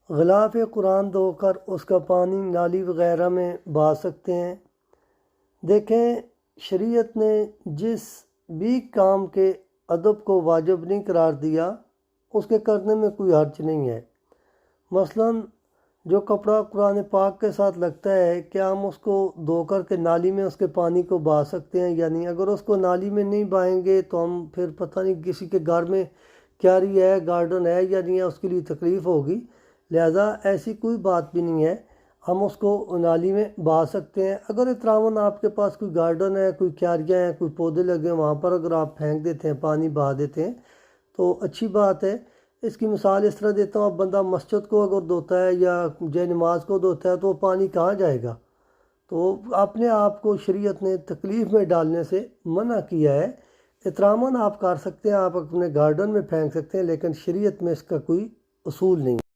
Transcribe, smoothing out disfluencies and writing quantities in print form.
غلاف قرآن دھو کر اس کا پانی نالی وغیرہ میں بہا سکتے ہیں۔ دیکھیں، شریعت نے جس بھی کام کے ادب کو واجب نہیں قرار دیا اس کے کرنے میں کوئی حرج نہیں ہے۔ مثلاً جو کپڑا قرآن پاک کے ساتھ لگتا ہے، کیا ہم اس کو دھو کر کے نالی میں اس کے پانی کو بہا سکتے ہیں یا نہیں؟ اگر اس کو نالی میں نہیں بہائیں گے تو ہم پھر پتہ نہیں کسی کے گھر میں کیاری ہے، گارڈن ہے یا نہیں ہے، اس کے لیے تکلیف ہوگی۔ لہذا ایسی کوئی بات بھی نہیں ہے، ہم اس کو نالی میں بہا سکتے ہیں۔ اگر احتراماً آپ کے پاس کوئی گارڈن ہے، کوئی کیاریاں ہیں، کوئی پودے لگے ہیں، وہاں پر اگر آپ پھینک دیتے ہیں، پانی بہا دیتے ہیں تو اچھی بات ہے۔ اس کی مثال اس طرح دیتا ہوں، اب بندہ مسجد کو اگر دھوتا ہے یا جے نماز کو دھوتا ہے تو وہ پانی کہاں جائے گا؟ تو اپنے آپ کو شریعت نے تکلیف میں ڈالنے سے منع کیا ہے۔ احتراماً آپ کر سکتے ہیں، آپ اپنے گارڈن میں پھینک سکتے ہیں، لیکن شریعت میں اس کا کوئی اصول نہیں ہے۔